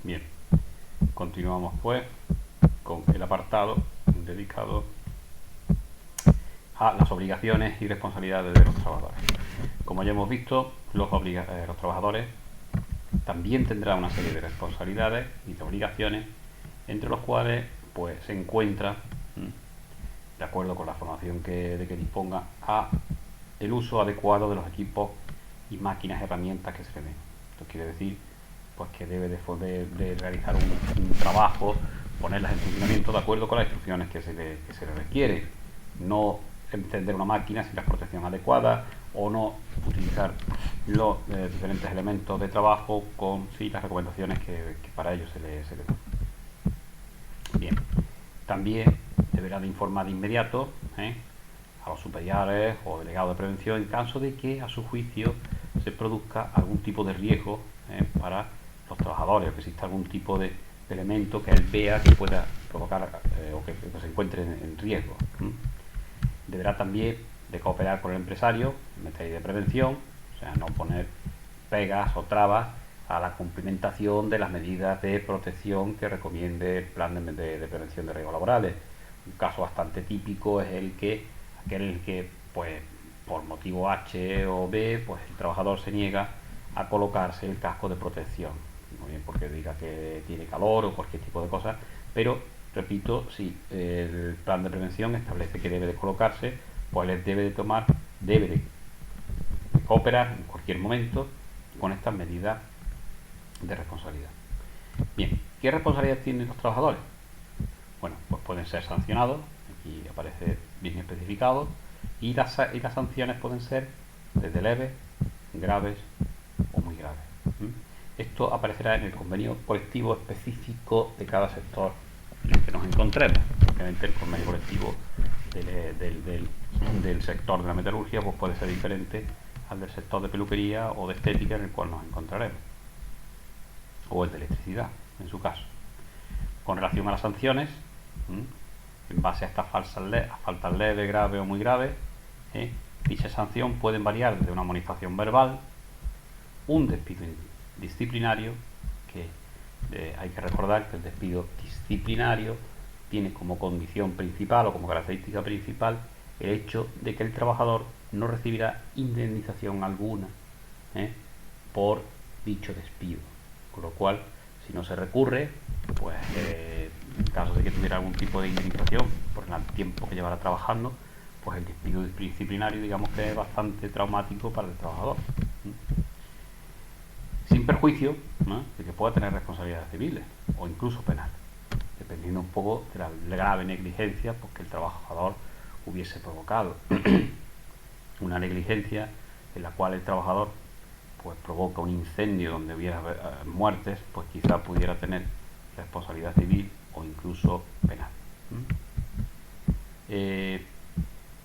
Bien, continuamos pues con el apartado dedicado a las obligaciones y responsabilidades de los trabajadores. Como ya hemos visto, los trabajadores también tendrán una serie de responsabilidades y de obligaciones, entre los cuales pues se encuentra, de acuerdo con la formación de que disponga, a el uso adecuado de los equipos y máquinas, herramientas que se le den. Esto quiere decir pues que debe de realizar un trabajo, ponerlas en funcionamiento de acuerdo con las instrucciones que se le requiere. No encender una máquina sin la protección adecuada, o no utilizar los diferentes elementos de trabajo con las recomendaciones que para ello se le dan. Bien, también deberá de informar de inmediato a los superiores o delegados de prevención en caso de que a su juicio se produzca algún tipo de riesgo para los trabajadores, o que exista algún tipo de elemento que él vea que pueda provocar o que se encuentre en riesgo. Deberá también de cooperar con el empresario en materia de prevención, o sea, no poner pegas o trabas a la cumplimentación de las medidas de protección que recomiende el plan de prevención de riesgos laborales. Un caso bastante típico es aquel en el que pues por motivo H o B pues el trabajador se niega a colocarse el casco de protección, muy bien porque diga que tiene calor o cualquier tipo de cosa, pero repito, si el plan de prevención establece que debe de colocarse, pues él debe de cooperar en cualquier momento con estas medidas de responsabilidad. Bien, ¿qué responsabilidades tienen los trabajadores? Bueno, pues pueden ser sancionados, aquí aparece bien especificado, y las sanciones pueden ser desde leves, graves o muy graves. Esto aparecerá en el convenio colectivo específico de cada sector en el que nos encontremos. Obviamente el convenio colectivo del sector de la metalurgia pues puede ser diferente al del sector de peluquería o de estética en el cual nos encontraremos, o el de electricidad en su caso. Con relación a las sanciones, en base a estas faltas leves, graves o muy graves, dicha sanción pueden variar desde una amonestación verbal, un despido disciplinario, que hay que recordar que el despido disciplinario tiene como condición principal o como característica principal el hecho de que el trabajador no recibirá indemnización alguna por dicho despido, con lo cual si no se recurre, pues en caso de que tuviera algún tipo de indemnización por el tiempo que llevará trabajando, pues el despido disciplinario digamos que es bastante traumático para el trabajador, sin perjuicio de que pueda tener responsabilidades civiles o incluso penales, dependiendo un poco de la grave negligencia pues, que el trabajador hubiese provocado. Una negligencia en la cual el trabajador pues provoca un incendio donde hubiera muertes, pues quizá pudiera tener responsabilidad civil o incluso penal.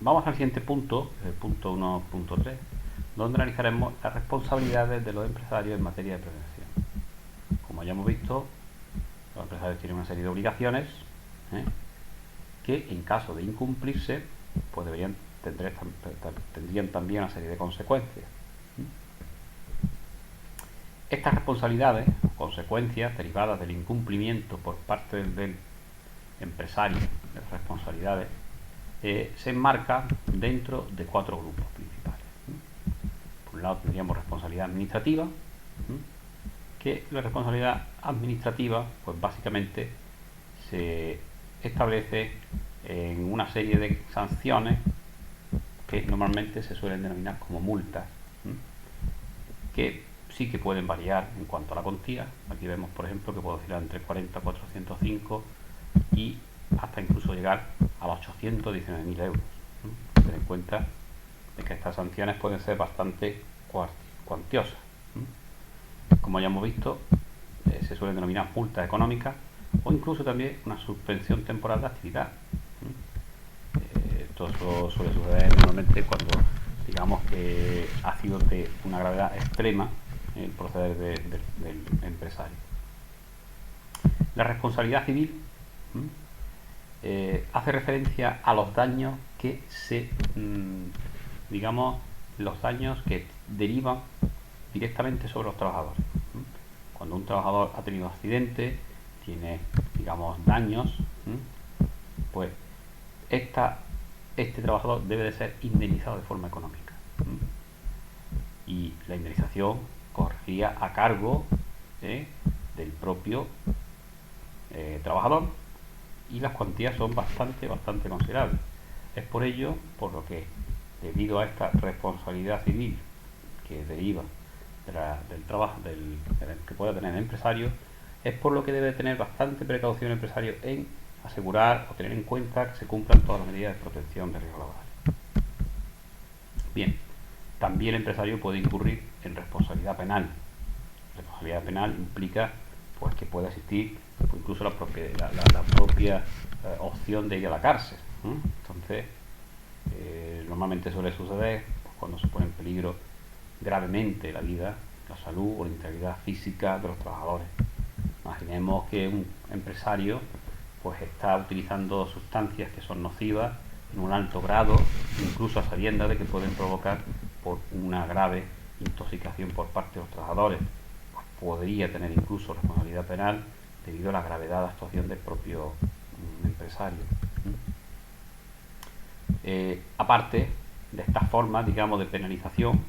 Vamos al siguiente punto, el punto 1.3, donde analizaremos las responsabilidades de los empresarios en materia de prevención. Como ya hemos visto, los empresarios tienen una serie de obligaciones que en caso de incumplirse pues tendrían también una serie de consecuencias. Estas responsabilidades o consecuencias derivadas del incumplimiento por parte del empresario de las responsabilidades se enmarcan dentro de 4 grupos principales. Por un lado tendríamos responsabilidad administrativa, que la responsabilidad administrativa pues básicamente se establece en una serie de sanciones que normalmente se suelen denominar como multas, que sí que pueden variar en cuanto a la cuantía. Aquí vemos por ejemplo que puede oscilar entre 40 a 405 y hasta incluso llegar a los 819.000 euros. Ten en cuenta de que estas sanciones pueden ser bastante cuantiosas. Como ya hemos visto, se suelen denominar multas económicas o incluso también una suspensión temporal de actividad. Esto suele suceder normalmente cuando digamos que ha sido de una gravedad extrema el proceder del empresario. La responsabilidad civil hace referencia a los daños que los daños que derivan directamente sobre los trabajadores. Cuando un trabajador ha tenido accidente, tiene, digamos, daños, pues este trabajador debe de ser indemnizado de forma económica. Y la indemnización correría a cargo del propio trabajador, y las cuantías son bastante considerables. Es por ello por lo que, debido a esta responsabilidad civil que deriva del trabajo que pueda tener el empresario, es por lo que debe tener bastante precaución el empresario en asegurar o tener en cuenta que se cumplan todas las medidas de protección de riesgos laborales. Bien, también el empresario puede incurrir en responsabilidad penal. Responsabilidad penal implica pues que pueda existir pues, incluso la propia opción de ir a la cárcel. Entonces, normalmente suele suceder pues, cuando se pone en peligro gravemente la vida, la salud o la integridad física de los trabajadores. Imaginemos que un empresario pues está utilizando sustancias que son nocivas en un alto grado, incluso a sabiendas de que pueden provocar por una grave intoxicación por parte de los trabajadores. Pues podría tener incluso responsabilidad penal debido a la gravedad de actuación del propio empresario. Aparte de estas formas, digamos, de penalización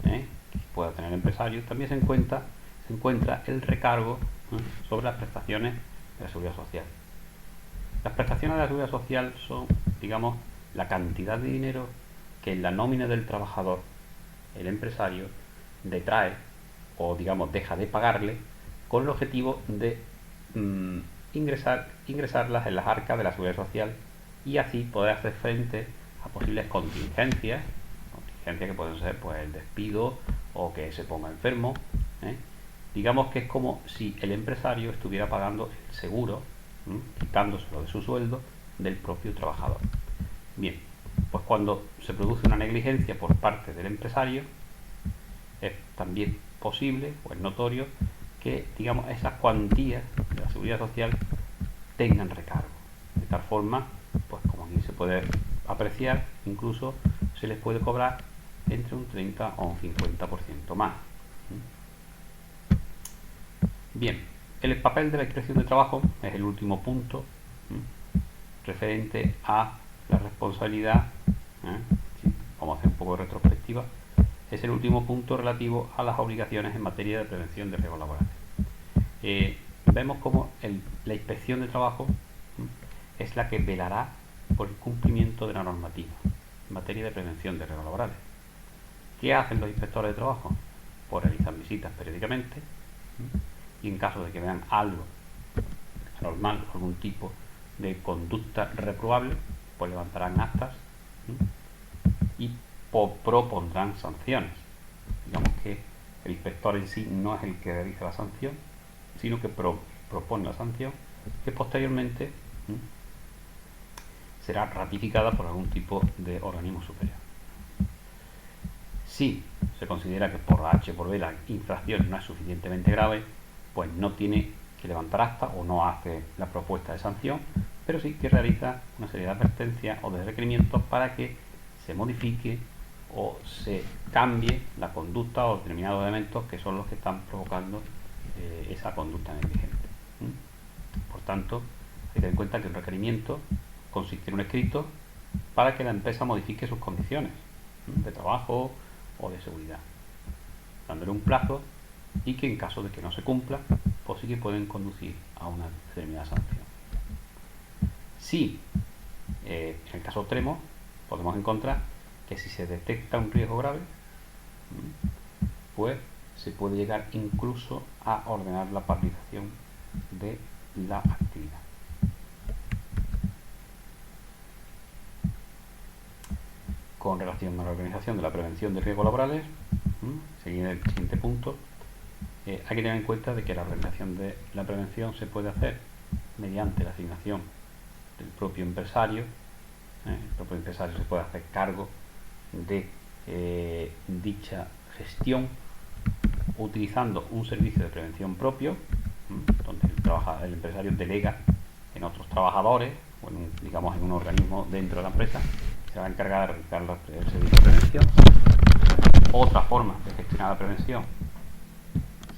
que pueda tener el empresario, también se encuentra el recargo sobre las prestaciones de la seguridad social. Las prestaciones de la seguridad social son, digamos, la cantidad de dinero que en la nómina del trabajador el empresario detrae o, digamos, deja de pagarle con el objetivo de ingresarlas en las arcas de la seguridad social y así poder hacer frente a posibles contingencias que pueden ser pues el despido o que se ponga enfermo. Digamos que es como si el empresario estuviera pagando el seguro, quitándoselo de su sueldo, del propio trabajador. Bien, pues cuando se produce una negligencia por parte del empresario, es también posible o es notorio que, digamos, esas cuantías de la seguridad social tengan recargo. De tal forma, pues como aquí se puede apreciar, incluso se les puede cobrar entre un 30 o un 50% más. Bien, el papel de la inspección de trabajo es el último punto referente a la responsabilidad. Vamos a hacer un poco de retrospectiva. Es el último punto relativo a las obligaciones en materia de prevención de riesgos laborales. Vemos como la inspección de trabajo es la que velará por el cumplimiento de la normativa en materia de prevención de riesgos laborales. ¿Qué hacen los inspectores de trabajo? Pues realizan visitas periódicamente y en caso de que vean algo anormal, algún tipo de conducta reprobable, pues levantarán actas y propondrán sanciones. Digamos que el inspector en sí no es el que realiza la sanción, sino que propone la sanción que posteriormente será ratificada por algún tipo de organismo superior. Si se considera que por H por B la infracción no es suficientemente grave, pues no tiene que levantar acta o no hace la propuesta de sanción, pero sí que realiza una serie de advertencias o de requerimientos para que se modifique o se cambie la conducta o determinados elementos que son los que están provocando esa conducta negligente. Por tanto, hay que tener en cuenta que un requerimiento consiste en un escrito para que la empresa modifique sus condiciones de trabajo o de seguridad, dándole un plazo y que en caso de que no se cumpla, pues sí que pueden conducir a una determinada sanción. Si en el caso extremo podemos encontrar que si se detecta un riesgo grave, pues se puede llegar incluso a ordenar la paralización de la actividad. Con relación a la organización de la prevención de riesgos laborales, seguir el siguiente punto, hay que tener en cuenta de que la organización de la prevención se puede hacer mediante la asignación del propio empresario. El propio empresario se puede hacer cargo de dicha gestión utilizando un servicio de prevención propio, donde el empresario delega en otros trabajadores o digamos en un organismo dentro de la empresa que se va a encargar de realizar el servicio de prevención. Otra forma de gestionar la prevención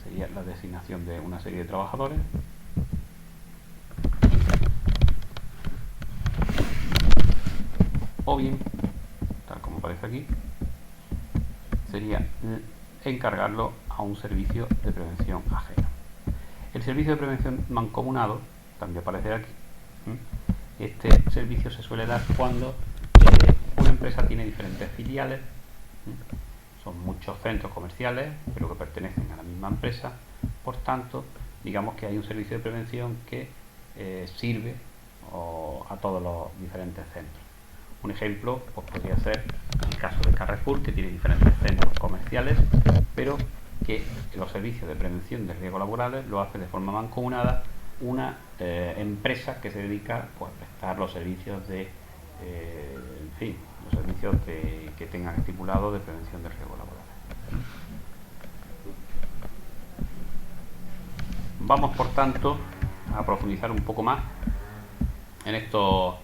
sería sería la designación de una serie de trabajadores. O bien, tal como aparece aquí, sería encargarlo a un servicio de prevención ajeno. El servicio de prevención mancomunado también aparece aquí. Este servicio se suele dar cuando una empresa tiene diferentes filiales. Son muchos centros comerciales, pero que pertenecen a la misma empresa. Por tanto, digamos que hay un servicio de prevención que sirve a todos los diferentes centros. Un ejemplo pues podría ser el caso de Carrefour, que tiene diferentes centros comerciales, pero que los servicios de prevención de riesgos laborales lo hace de forma mancomunada una empresa que se dedica pues, a prestar los servicios de, en fin, los servicios que tengan estipulado de prevención de riesgos laborales. Vamos, por tanto, a profundizar un poco más en estos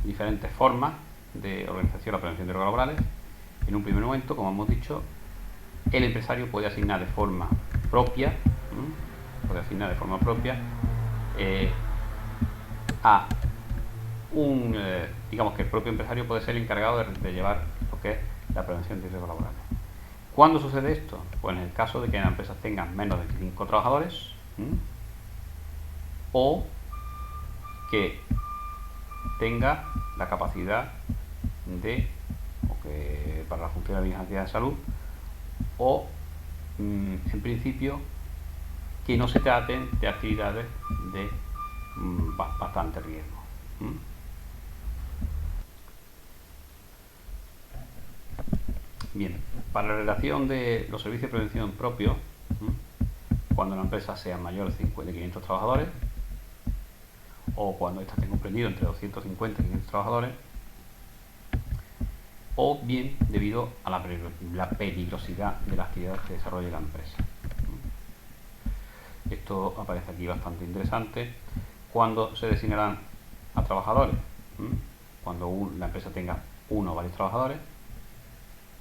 diferentes formas de organización de la prevención de riesgos laborales. En un primer momento, como hemos dicho, el empresario puede asignar de forma propia, a un, digamos que el propio empresario puede ser el encargado de llevar lo que es la prevención de riesgos laborales. ¿Cuándo sucede esto? Pues en el caso de que las empresas tengan menos de 25 trabajadores o que tenga la capacidad de, para la función de la vigilancia de salud, o en principio que no se traten de actividades de bastante riesgo. Bien, para la relación de los servicios de prevención propios, cuando la empresa sea mayor de 500 trabajadores, o cuando ésta esté comprendido entre 250 y 500 trabajadores, o bien debido a la peligrosidad de la actividad que desarrolle la empresa. Esto aparece aquí bastante interesante. Cuando se designarán a trabajadores, cuando la empresa tenga uno o varios trabajadores,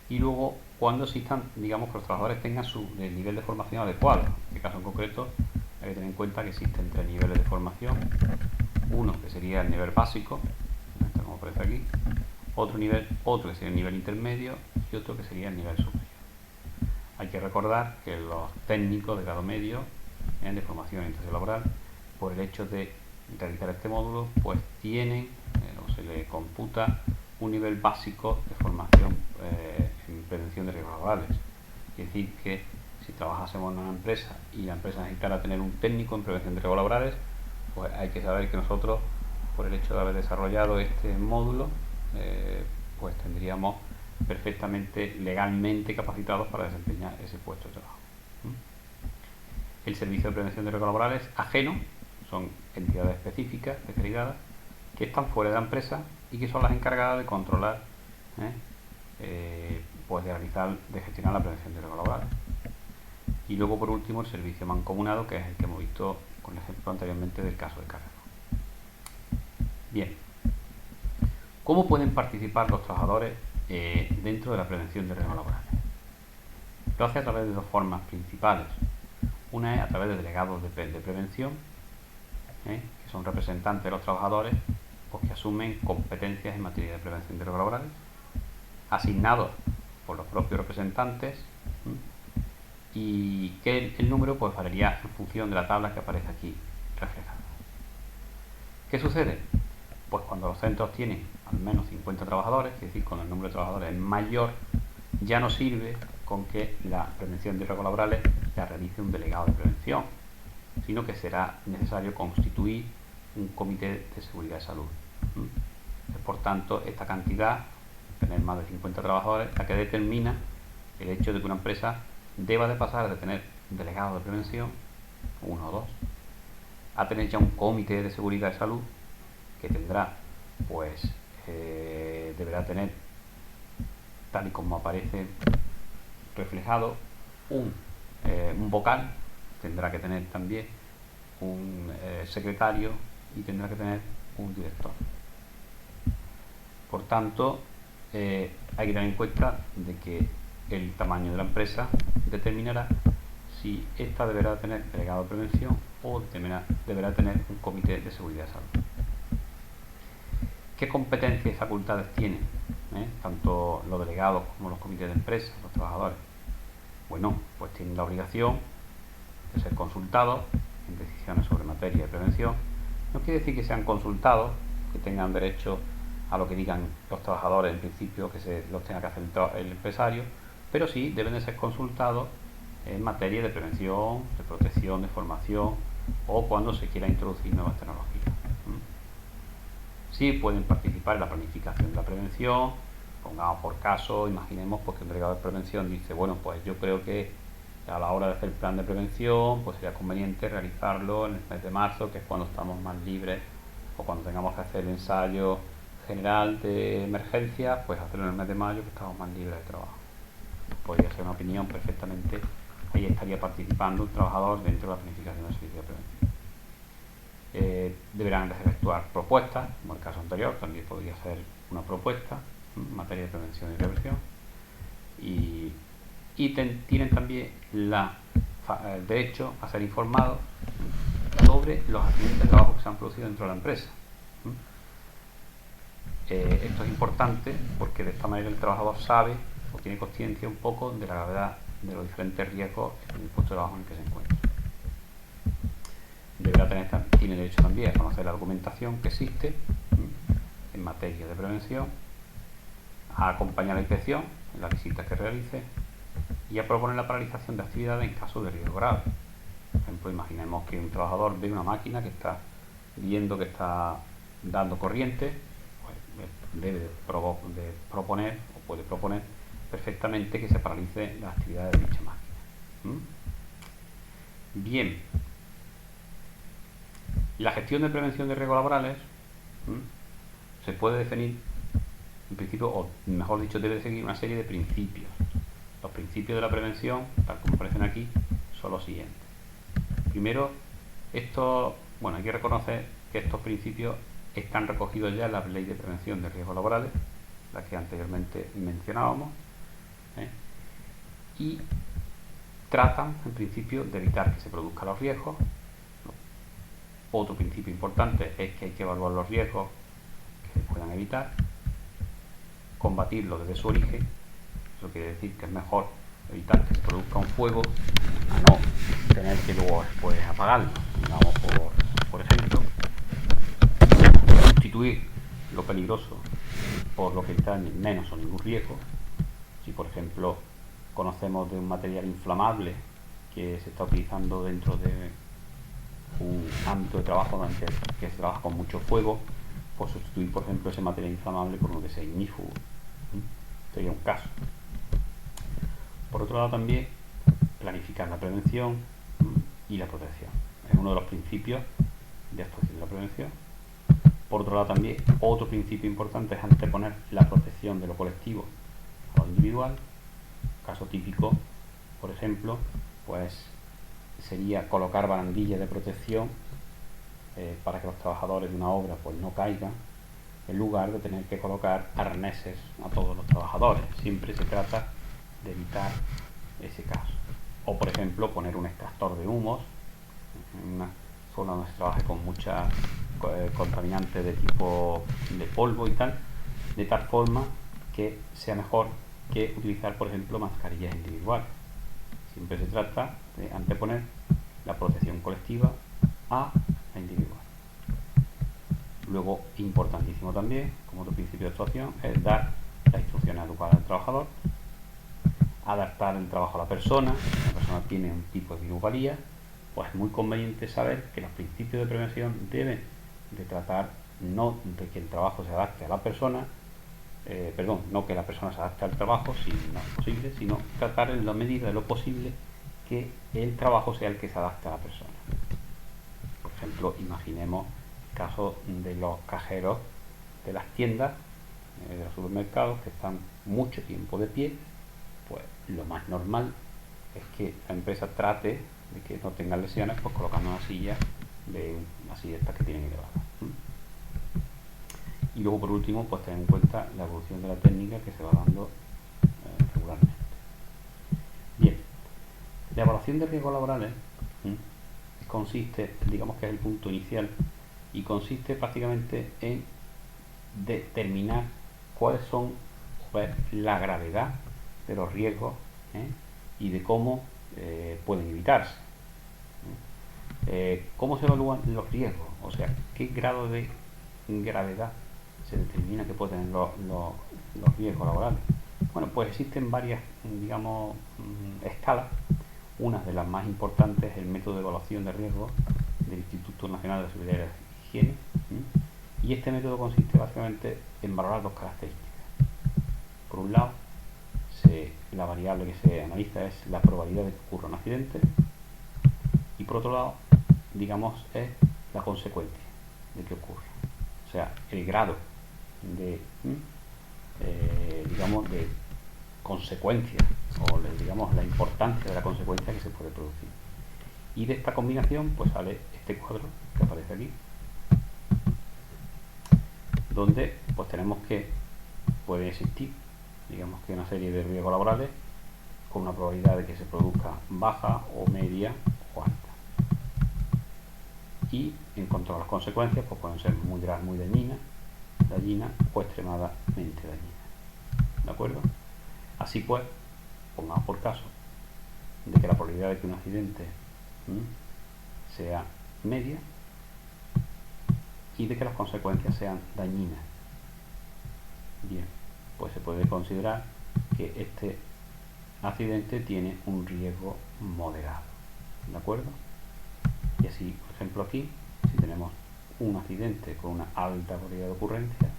y luego cuando existan, digamos, que los trabajadores tengan su nivel de formación adecuado. En este caso en concreto hay que tener en cuenta que existen 3 niveles de formación. Uno que sería el nivel básico, como aparece aquí, otro que sería el nivel intermedio y otro que sería el nivel superior. Hay que recordar que los técnicos de grado medio de formación en orientación laboral, por el hecho de realizar este módulo, pues tienen o se le computa un nivel básico de formación en prevención de riesgos laborales. Es decir, que si trabajásemos en una empresa y la empresa necesitara tener un técnico en prevención de riesgos laborales, pues hay que saber que nosotros, por el hecho de haber desarrollado este módulo, pues tendríamos perfectamente legalmente capacitados para desempeñar ese puesto de trabajo. El servicio de prevención de riesgos laborales ajeno son entidades específicas, especializadas, que están fuera de la empresa y que son las encargadas de controlar, pues de gestionar la prevención de riesgos laborales. Y luego, por último, el servicio mancomunado, que es el que hemos visto con el ejemplo anteriormente del caso de Carrefour. Bien, ¿cómo pueden participar los trabajadores dentro de la prevención de riesgos laborales? Lo hace a través de dos formas principales. Una es a través de delegados de prevención, que son representantes de los trabajadores, pues, que asumen competencias en materia de prevención de riesgos laborales, asignados por los propios representantes, y que el número pues variaría en función de la tabla que aparece aquí reflejada. ¿Qué sucede? Pues cuando los centros tienen al menos 50 trabajadores, es decir, cuando el número de trabajadores es mayor, ya no sirve con que la prevención de riesgos laborales la realice un delegado de prevención, sino que será necesario constituir un comité de seguridad de salud. Por tanto, esta cantidad, tener más de 50 trabajadores, la que determina el hecho de que una empresa deba de pasar de tener un delegado de prevención, uno o dos, a tener ya un comité de seguridad de salud que tendrá, pues, deberá tener, tal y como aparece reflejado, un vocal, tendrá que tener también un secretario y tendrá que tener un director. Por tanto, hay que tener en cuenta de que el tamaño de la empresa determinará si ésta deberá tener delegado de prevención o deberá tener un comité de seguridad y salud. ¿Qué competencias y facultades tienen tanto los delegados como los comités de empresa, los trabajadores? Bueno, pues tienen la obligación de ser consultados en decisiones sobre materia de prevención. No quiere decir que sean consultados, que tengan derecho a lo que digan los trabajadores en principio, que los tenga que hacer el empresario, pero sí deben de ser consultados en materia de prevención, de protección, de formación o cuando se quiera introducir nuevas tecnologías. Sí pueden participar en la planificación de la prevención. Pongamos por caso, imaginemos pues, que un delegado de prevención dice, bueno, pues yo creo que a la hora de hacer el plan de prevención, pues sería conveniente realizarlo en el mes de marzo, que es cuando estamos más libres, o cuando tengamos que hacer el ensayo general de emergencia, pues hacerlo en el mes de mayo, que estamos más libres de trabajo. Podría ser una opinión perfectamente, ahí estaría participando un trabajador dentro de la planificación del servicio de prevención. Deberán efectuar propuestas, como el caso anterior, también podría ser una propuesta en materia de prevención y reversión, y tienen también el derecho a ser informados sobre los accidentes de trabajo que se han producido dentro de la empresa. Esto es importante porque de esta manera el trabajador sabe o tiene conciencia un poco de la gravedad de los diferentes riesgos en el puesto de trabajo en el que se encuentra. Tiene derecho también a conocer la documentación que existe en materia de prevención, a acompañar la inspección en las visitas que realice y a proponer la paralización de actividades en caso de riesgo grave. Por ejemplo, imaginemos que un trabajador ve una máquina que está viendo que está dando corriente, pues debe de proponer o puede proponer perfectamente que se paralice las actividades de dicha máquina. Bien, la gestión de prevención de riesgos laborales se puede definir en principio, o mejor dicho, debe seguir una serie de principios. Los principios de la prevención, tal como aparecen aquí, son los siguientes. Primero, hay que reconocer que estos principios están recogidos ya en la Ley de Prevención de Riesgos Laborales, la que anteriormente mencionábamos, y tratan, en principio, de evitar que se produzcan los riesgos. Otro principio importante es que hay que evaluar los riesgos que se puedan evitar, combatirlos desde su origen. Eso quiere decir que es mejor evitar que se produzca un fuego a no tener que luego después apagarlo. Digamos, por ejemplo, sustituir lo peligroso por lo que está en menos o ningún riesgo. Si por ejemplo conocemos de un material inflamable que se está utilizando dentro de un ámbito de trabajo donde que se trabaja con mucho fuego, pues sustituir por ejemplo ese material inflamable por uno que sea ignífugo. Sería un caso. Por otro lado también planificar la prevención y la protección. Es uno de los principios de actuación de la prevención. Por otro lado también otro principio importante es anteponer la protección de lo colectivo a lo individual. Caso típico, por ejemplo, pues sería colocar barandillas de protección para que los trabajadores de una obra pues no caigan, en lugar de tener que colocar arneses a todos los trabajadores. Siempre se trata de evitar ese caso. O por ejemplo poner un extractor de humos en una zona donde se trabaje con mucha contaminantes de tipo de polvo y tal, de tal forma que sea mejor que utilizar por ejemplo mascarillas individuales. Siempre se trata de anteponer la protección colectiva a la individual. Luego, importantísimo también, como otro principio de actuación, es dar las instrucciones adecuadas al trabajador, adaptar el trabajo a la persona. Si la persona tiene un tipo de minusvalía, pues es muy conveniente saber que los principios de prevención deben de tratar no de que el trabajo se adapte a la persona, no que la persona se adapte al trabajo, si no es posible, sino tratar en la medida de lo posible que el trabajo sea el que se adapte a la persona. Por ejemplo, imaginemos el caso de los cajeros de las tiendas, de los supermercados, que están mucho tiempo de pie. Pues lo más normal es que la empresa trate de que no tengan lesiones, pues colocando una silla de estas que tienen elevadas. Y luego por último, pues tener en cuenta la evolución de la técnica que se va dando regularmente. La evaluación de riesgos laborales consiste, digamos que es el punto inicial, y consiste prácticamente en determinar cuáles son la gravedad de los riesgos y de cómo pueden evitarse. ¿Cómo se evalúan los riesgos? O sea, ¿qué grado de gravedad se determina que pueden tener los riesgos laborales? Bueno, pues existen varias, digamos, escalas. Una de las más importantes es el método de evaluación de riesgos del Instituto Nacional de Seguridad y Higiene. Y este método consiste básicamente en valorar dos características. Por un lado, la variable que se analiza es la probabilidad de que ocurra un accidente, y por otro lado, digamos, es la consecuencia de que ocurra. O sea, el grado de, digamos, de consecuencia, o digamos la importancia de la consecuencia que se puede producir. Y de esta combinación pues sale este cuadro que aparece aquí, donde pues tenemos que puede existir, digamos, que una serie de riesgos laborales con una probabilidad de que se produzca baja o media o alta. Y en cuanto a las consecuencias, pues pueden ser muy graves, muy dañinas o extremadamente dañinas. ¿De acuerdo? Así pues, pongamos por caso de que la probabilidad de que un accidente sea media y de que las consecuencias sean dañinas. Bien, pues se puede considerar que este accidente tiene un riesgo moderado. ¿De acuerdo? Y así, por ejemplo, aquí, si tenemos un accidente con una alta probabilidad de ocurrencia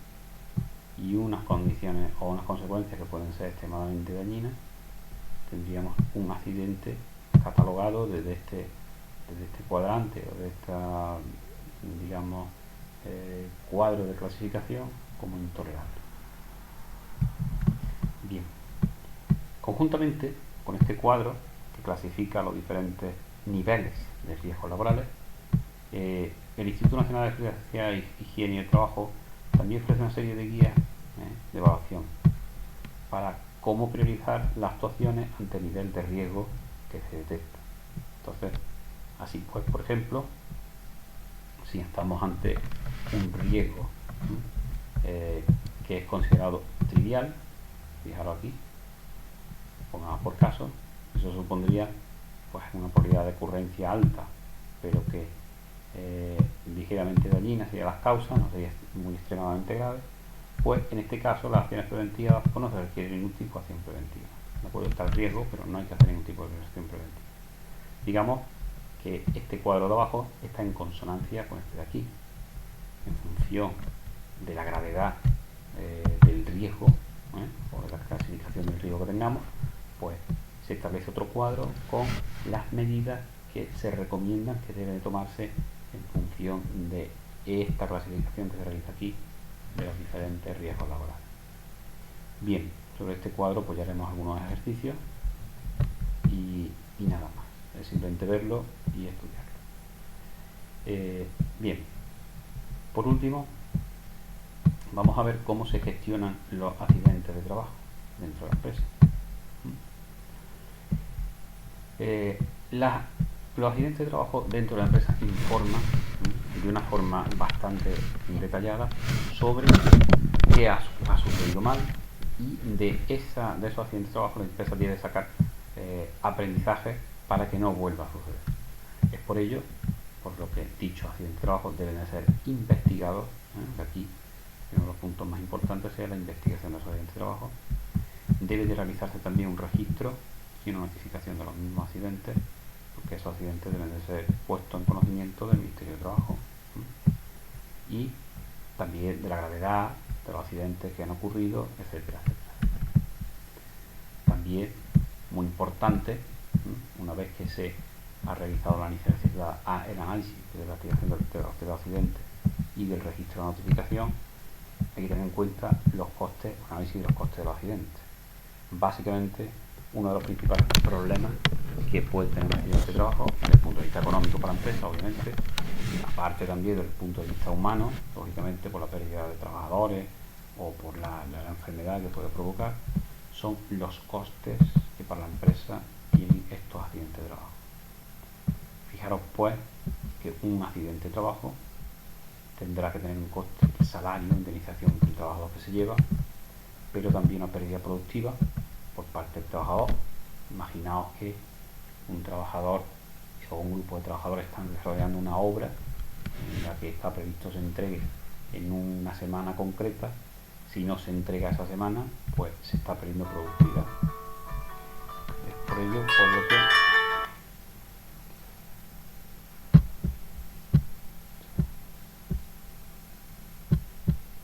y unas condiciones o unas consecuencias que pueden ser extremadamente dañinas, tendríamos un accidente catalogado desde este cuadrante o de esta, digamos, cuadro de clasificación como intolerable. Bien, conjuntamente con este cuadro que clasifica los diferentes niveles de riesgos laborales, el Instituto Nacional de Seguridad y Higiene y el Trabajo también ofrece una serie de guías de evaluación para cómo priorizar las actuaciones ante el nivel de riesgo que se detecta. Entonces, así pues, por ejemplo, si estamos ante un riesgo que es considerado trivial, fijaros aquí, pongamos por caso, eso supondría pues una probabilidad de ocurrencia alta, pero que ligeramente dañina sería las causas, no sería muy extremadamente grave, pues en este caso las acciones preventivas pues no se requiere ningún tipo de acción preventiva. De acuerdo, está el riesgo, pero no hay que hacer ningún tipo de acción preventiva. Digamos que este cuadro de abajo está en consonancia con este de aquí, en función de la gravedad del riesgo o de la clasificación del riesgo que tengamos, pues se establece otro cuadro con las medidas que se recomiendan que deben de tomarse en función de esta clasificación que se realiza aquí de los diferentes riesgos laborales. Bien, sobre este cuadro pues ya haremos algunos ejercicios y nada más, es simplemente verlo y estudiarlo. Bien, por último vamos a ver cómo se gestionan los accidentes de trabajo dentro de la empresa. Los accidentes de trabajo dentro de la empresa informan de una forma bastante detallada sobre qué ha sucedido mal, y de esos accidentes de trabajo la empresa tiene que sacar aprendizaje para que no vuelva a suceder. Es por ello por lo que dichos accidentes de trabajo deben de ser investigados. Aquí uno de los puntos más importantes es la investigación de esos accidentes de trabajo. Debe de realizarse también un registro y una notificación de los mismos accidentes, porque esos accidentes deben de ser puestos en conocimiento del Ministerio de Trabajo, y también de la gravedad de los accidentes que han ocurrido, etcétera, etcétera. También, muy importante, una vez que se ha realizado el análisis de la investigación de los accidentes y del registro de la notificación, hay que tener en cuenta los costes, análisis de los costes de los accidentes. Básicamente, uno de los principales problemas que puede tener un accidente de trabajo desde el punto de vista económico para la empresa, obviamente, aparte también desde el punto de vista humano, lógicamente por la pérdida de trabajadores o por la enfermedad que puede provocar, son los costes que para la empresa y estos accidentes de trabajo. Fijaros pues que un accidente de trabajo tendrá que tener un coste, el salario, indemnización del trabajador que se lleva, pero también una pérdida productiva por parte del trabajador. Imaginaos que un trabajador o un grupo de trabajadores están desarrollando una obra en la que está previsto se entregue en una semana concreta. Si no se entrega esa semana, pues se está perdiendo productividad. Es por ello por lo que